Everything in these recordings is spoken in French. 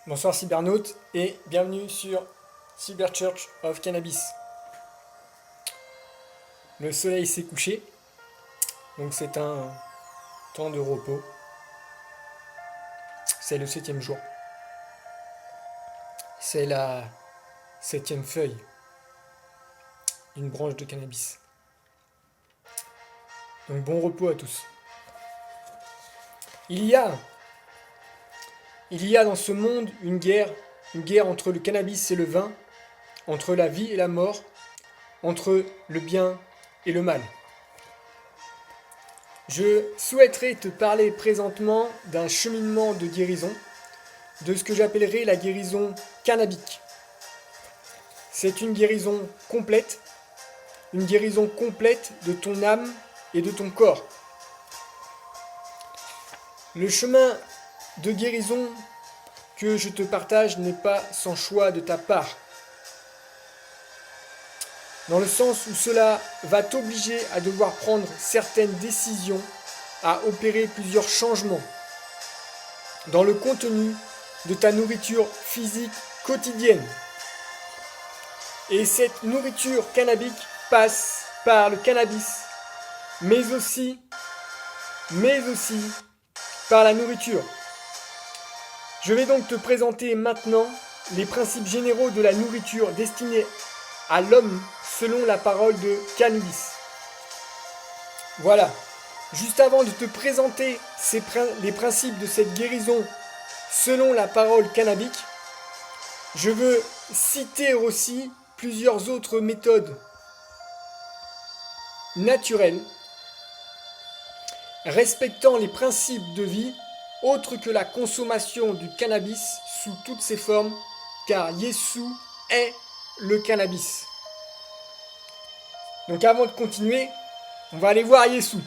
Bonsoir cybernautes et bienvenue sur Cyber Church of Cannabis. Le soleil s'est couché, donc c'est un temps de repos. C'est le 7e jour. C'est la 7e feuille d'une branche de cannabis. Donc bon repos à tous. Il y a dans ce monde une guerre entre le cannabis et le vin, entre la vie et la mort, entre le bien et le mal. Je souhaiterais te parler présentement d'un cheminement de guérison, de ce que j'appellerais la guérison cannabique. C'est une guérison complète de ton âme et de ton corps. Le chemin de guérison que je te partage n'est pas sans choix de ta part, dans le sens où cela va t'obliger à devoir prendre certaines décisions, à opérer plusieurs changements dans le contenu de ta nourriture physique quotidienne. Et cette nourriture cannabique passe par le cannabis, mais aussi par la nourriture. Je vais donc te présenter maintenant les principes généraux de la nourriture destinée à l'homme selon la parole de Cannabis. Voilà. Juste avant de te présenter les principes de cette guérison selon la parole cannabique, je veux citer aussi plusieurs autres méthodes naturelles respectant les principes de vie autres que la consommation du cannabis sous toutes ses formes, car Yeshua est le cannabis. Donc avant de continuer, on va aller voir Yeshua.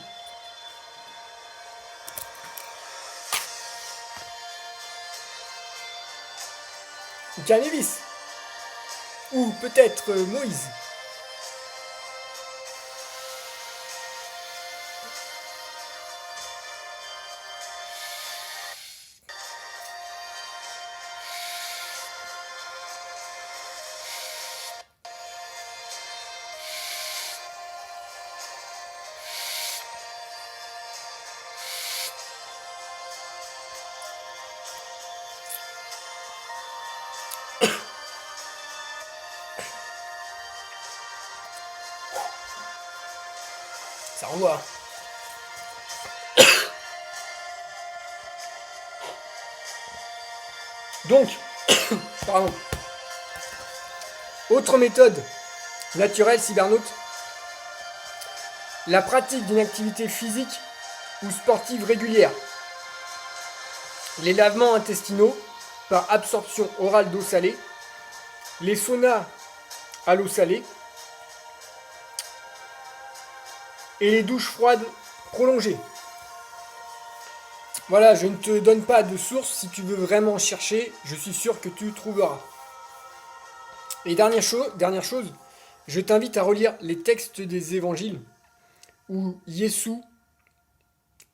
Ou cannabis. Ou peut-être Moïse. Ça renvoie. Donc, pardon. Autre méthode naturelle cybernaute, la pratique d'une activité physique ou sportive régulière. Les lavements intestinaux par absorption orale d'eau salée, les saunas à l'eau salée, et les douches froides prolongées. Voilà, je ne te donne pas de source, si tu veux vraiment chercher, je suis sûr que tu trouveras. Et dernière chose, je t'invite à relire les textes des évangiles où Yeshua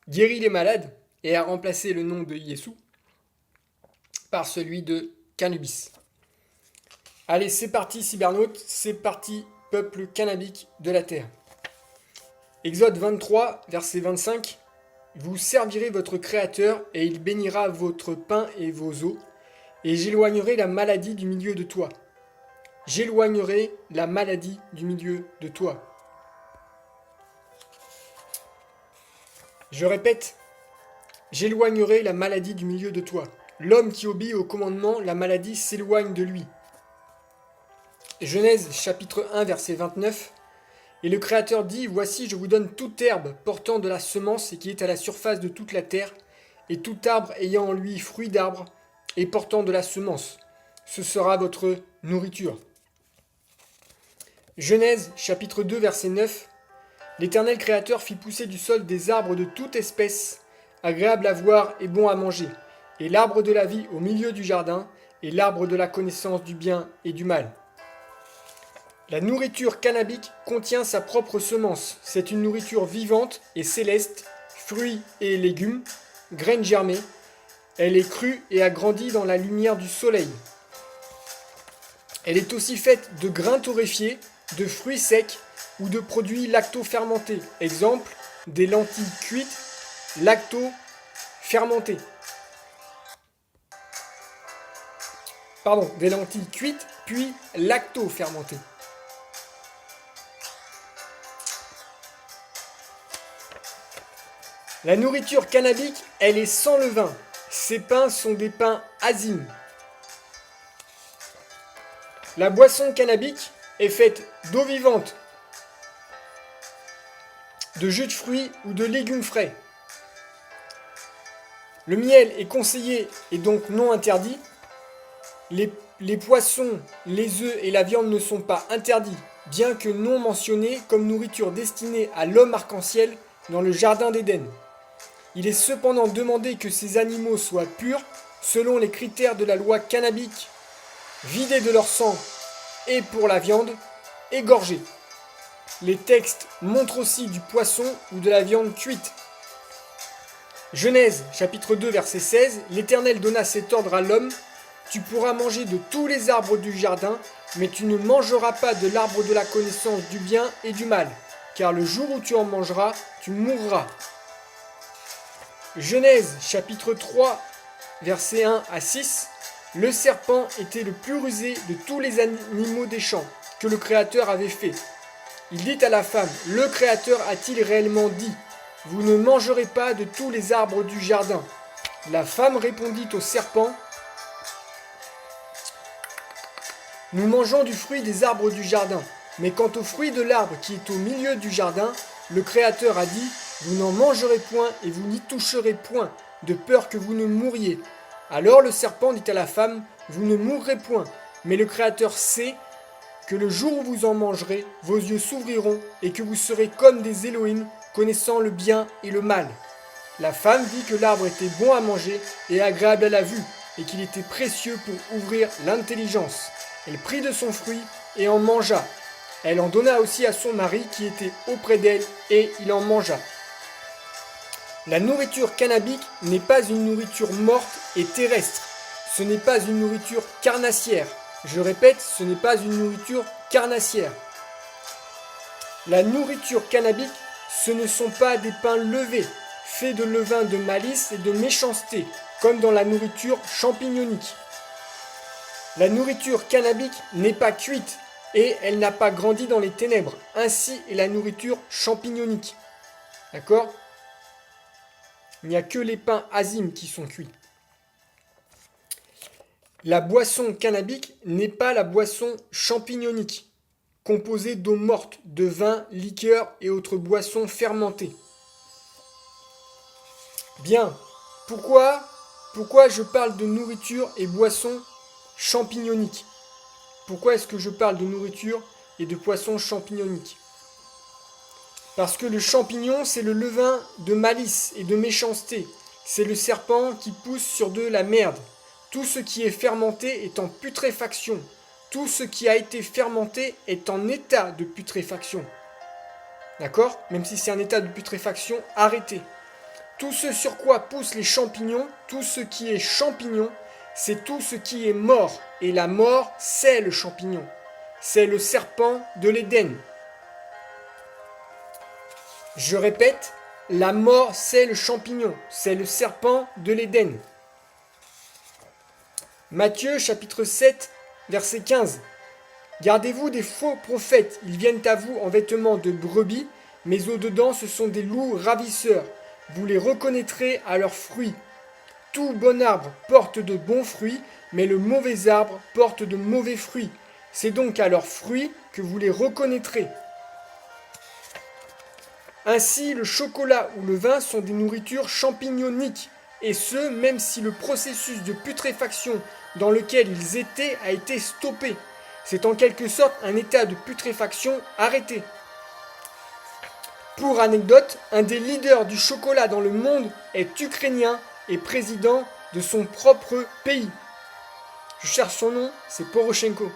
guérit les malades et a remplacé le nom de Yeshua par celui de cannabis. Allez, c'est parti cybernautes, c'est parti peuple cannabique de la terre. Exode 23, verset 25. Vous servirez votre Créateur, et il bénira votre pain et vos eaux, et j'éloignerai la maladie du milieu de toi. J'éloignerai la maladie du milieu de toi. Je répète, j'éloignerai la maladie du milieu de toi. L'homme qui obéit au commandement, la maladie s'éloigne de lui. Genèse chapitre 1, verset 29. Et le Créateur dit, voici, je vous donne toute herbe portant de la semence et qui est à la surface de toute la terre, et tout arbre ayant en lui fruit d'arbre et portant de la semence. Ce sera votre nourriture. Genèse chapitre 2, verset 9. L'Éternel Créateur fit pousser du sol des arbres de toute espèce, agréables à voir et bons à manger, et l'arbre de la vie au milieu du jardin, et l'arbre de la connaissance du bien et du mal. La nourriture cannabique contient sa propre semence. C'est une nourriture vivante et céleste, fruits et légumes, graines germées, Elle est crue et a grandi dans la lumière du soleil. Elle est aussi faite de grains torréfiés, de fruits secs ou de produits lacto-fermentés. Exemple, des lentilles cuites lacto-fermentées. Pardon, des lentilles cuites puis lacto-fermentées. La nourriture cannabique, elle est sans levain. Ces pains sont des pains azimes. La boisson cannabique est faite d'eau vivante, de jus de fruits ou de légumes frais. Le miel est conseillé et donc non interdit. Les poissons, les œufs et la viande ne sont pas interdits, bien que non mentionnés comme nourriture destinée à l'homme arc-en-ciel dans le jardin d'Éden. Il est cependant demandé que ces animaux soient purs selon les critères de la loi cannabique, vidés de leur sang et pour la viande, égorgés. Les textes montrent aussi du poisson ou de la viande cuite. Genèse, chapitre 2, verset 16, l'Éternel donna cet ordre à l'homme, tu pourras manger de tous les arbres du jardin, mais tu ne mangeras pas de l'arbre de la connaissance du bien et du mal, car le jour où tu en mangeras, tu mourras. Genèse, chapitre 3, versets 1 à 6, le serpent était le plus rusé de tous les animaux des champs que le Créateur avait fait. Il dit à la femme, le Créateur a-t-il réellement dit, vous ne mangerez pas de tous les arbres du jardin. La femme répondit au serpent, nous mangeons du fruit des arbres du jardin, mais quant au fruit de l'arbre qui est au milieu du jardin, le Créateur a dit, vous n'en mangerez point et vous n'y toucherez point, de peur que vous ne mouriez. Alors le serpent dit à la femme, vous ne mourrez point, mais le Créateur sait que le jour où vous en mangerez, vos yeux s'ouvriront et que vous serez comme des Élohim, connaissant le bien et le mal. La femme vit que l'arbre était bon à manger et agréable à la vue, et qu'il était précieux pour ouvrir l'intelligence. Elle prit de son fruit et en mangea. Elle en donna aussi à son mari qui était auprès d'elle, et il en mangea. La nourriture cannabique n'est pas une nourriture morte et terrestre. Ce n'est pas une nourriture carnassière. Je répète, ce n'est pas une nourriture carnassière. La nourriture cannabique, ce ne sont pas des pains levés, faits de levain de malice et de méchanceté, comme dans la nourriture champignonique. La nourriture cannabique n'est pas cuite et elle n'a pas grandi dans les ténèbres. Ainsi est la nourriture champignonique. D'accord ? Il n'y a que les pains azimes qui sont cuits. La boisson cannabique n'est pas la boisson champignonique, composée d'eau morte, de vin, liqueur et autres boissons fermentées. Bien, pourquoi je parle de nourriture et boissons champignoniques? Pourquoi est-ce que je parle de nourriture et de poissons champignoniques? Parce que le champignon, c'est le levain de malice et de méchanceté. C'est le serpent qui pousse sur de la merde. Tout ce qui est fermenté est en putréfaction. Tout ce qui a été fermenté est en état de putréfaction. D'accord? Même si c'est un état de putréfaction, arrêtez. Tout ce sur quoi poussent les champignons, tout ce qui est champignon, c'est tout ce qui est mort. Et la mort, c'est le champignon. C'est le serpent de l'Éden. Je répète, la mort, c'est le champignon. C'est le serpent de l'Éden. Matthieu chapitre 7, verset 15. Gardez-vous des faux prophètes. Ils viennent à vous en vêtements de brebis, mais au-dedans, ce sont des loups ravisseurs. Vous les reconnaîtrez à leurs fruits. Tout bon arbre porte de bons fruits, mais le mauvais arbre porte de mauvais fruits. C'est donc à leurs fruits que vous les reconnaîtrez. Ainsi, le chocolat ou le vin sont des nourritures champignoniques, et ce, même si le processus de putréfaction dans lequel ils étaient a été stoppé. C'est en quelque sorte un état de putréfaction arrêté. Pour anecdote, un des leaders du chocolat dans le monde est ukrainien et président de son propre pays. Je cherche son nom, c'est Poroshenko.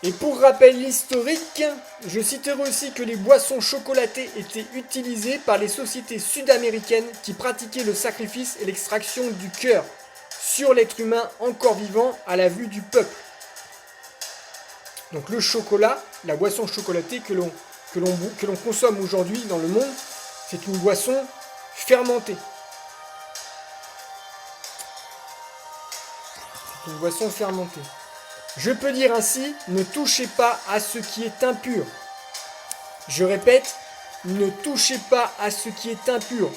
Et pour rappel historique, je citerai aussi que les boissons chocolatées étaient utilisées par les sociétés sud-américaines qui pratiquaient le sacrifice et l'extraction du cœur sur l'être humain encore vivant à la vue du peuple. Donc le chocolat, la boisson chocolatée que l'on consomme aujourd'hui dans le monde, c'est une boisson fermentée. C'est une boisson fermentée. Je peux dire ainsi, ne touchez pas à ce qui est impur. Je répète, ne touchez pas à ce qui est impur.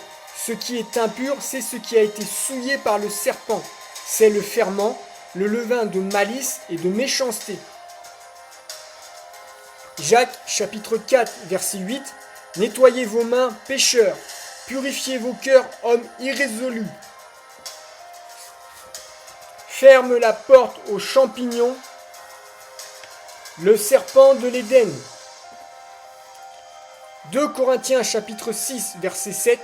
Ce qui est impur, c'est ce qui a été souillé par le serpent. C'est le ferment, le levain de malice et de méchanceté. Jacques, chapitre 4, verset 8. Nettoyez vos mains, pécheurs. Purifiez vos cœurs, hommes irrésolus. Ferme la porte aux champignons, le serpent de l'Éden. 2 Corinthiens chapitre 6 verset 7.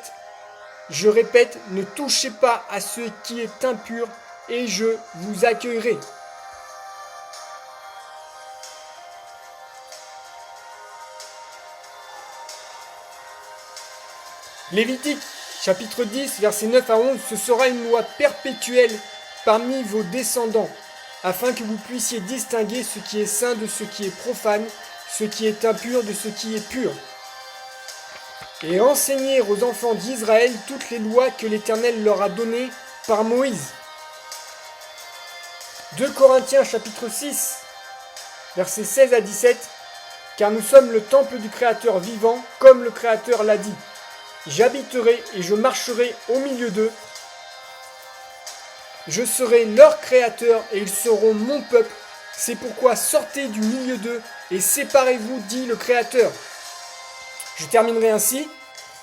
Je répète, ne touchez pas à ce qui est impur et je vous accueillerai. Lévitique chapitre 10 verset 9 à 11. Ce sera une loi perpétuelle parmi vos descendants, afin que vous puissiez distinguer ce qui est saint de ce qui est profane, ce qui est impur de ce qui est pur. Et enseigner aux enfants d'Israël toutes les lois que l'Éternel leur a données par Moïse. 2 Corinthiens chapitre 6, versets 16 à 17. Car nous sommes le temple du Créateur vivant, comme le Créateur l'a dit. J'habiterai et je marcherai au milieu d'eux. Je serai leur créateur et ils seront mon peuple. C'est pourquoi sortez du milieu d'eux et séparez-vous, dit le Créateur. Je terminerai ainsi.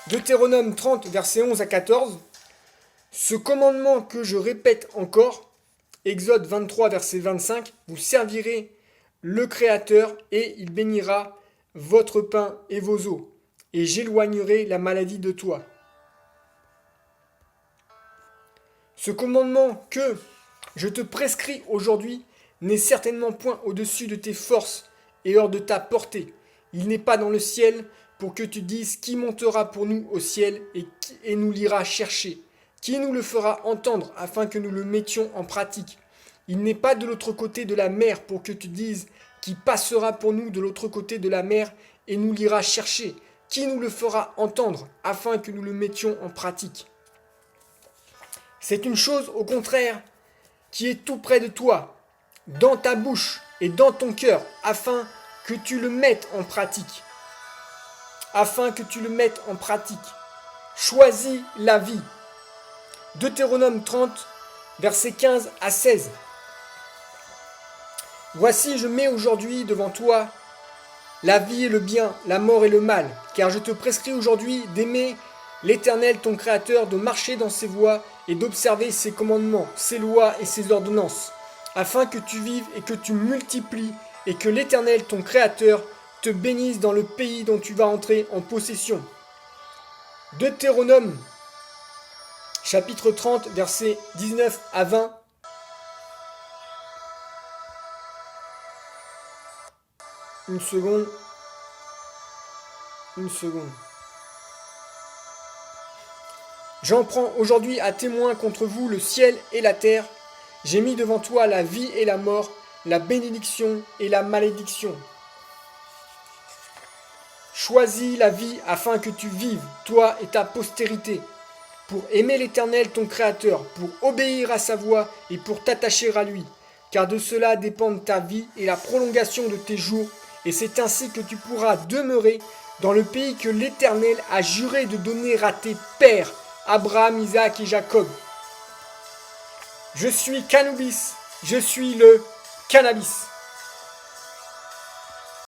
Deutéronome 30, versets 11 à 14. Ce commandement que je répète encore, Exode 23, verset 25, vous servirez le Créateur et il bénira votre pain et vos eaux. Et j'éloignerai la maladie de toi. Ce commandement que je te prescris aujourd'hui n'est certainement point au-dessus de tes forces et hors de ta portée. Il n'est pas dans le ciel pour que tu dises qui montera pour nous au ciel et nous l'ira chercher, qui nous le fera entendre afin que nous le mettions en pratique. Il n'est pas de l'autre côté de la mer pour que tu dises qui passera pour nous de l'autre côté de la mer et nous l'ira chercher, qui nous le fera entendre afin que nous le mettions en pratique. C'est une chose, au contraire, qui est tout près de toi, dans ta bouche et dans ton cœur, afin que tu le mettes en pratique. Afin que tu le mettes en pratique. Choisis la vie. Deutéronome 30, versets 15 à 16. Voici, je mets aujourd'hui devant toi la vie et le bien, la mort et le mal, car je te prescris aujourd'hui d'aimer l'Éternel ton Créateur, de marcher dans ses voies et d'observer ses commandements, ses lois et ses ordonnances, afin que tu vives et que tu multiplies et que l'Éternel ton Créateur te bénisse dans le pays dont tu vas entrer en possession. Deutéronome, chapitre 30, versets 19 à 20. Une seconde. J'en prends aujourd'hui à témoin contre vous le ciel et la terre. J'ai mis devant toi la vie et la mort, la bénédiction et la malédiction. Choisis la vie afin que tu vives, toi et ta postérité, pour aimer l'Éternel ton Créateur, pour obéir à sa voix et pour t'attacher à lui, car de cela dépendent ta vie et la prolongation de tes jours, et c'est ainsi que tu pourras demeurer dans le pays que l'Éternel a juré de donner à tes pères, Abraham, Isaac et Jacob. Je suis Canubis, je suis le cannabis.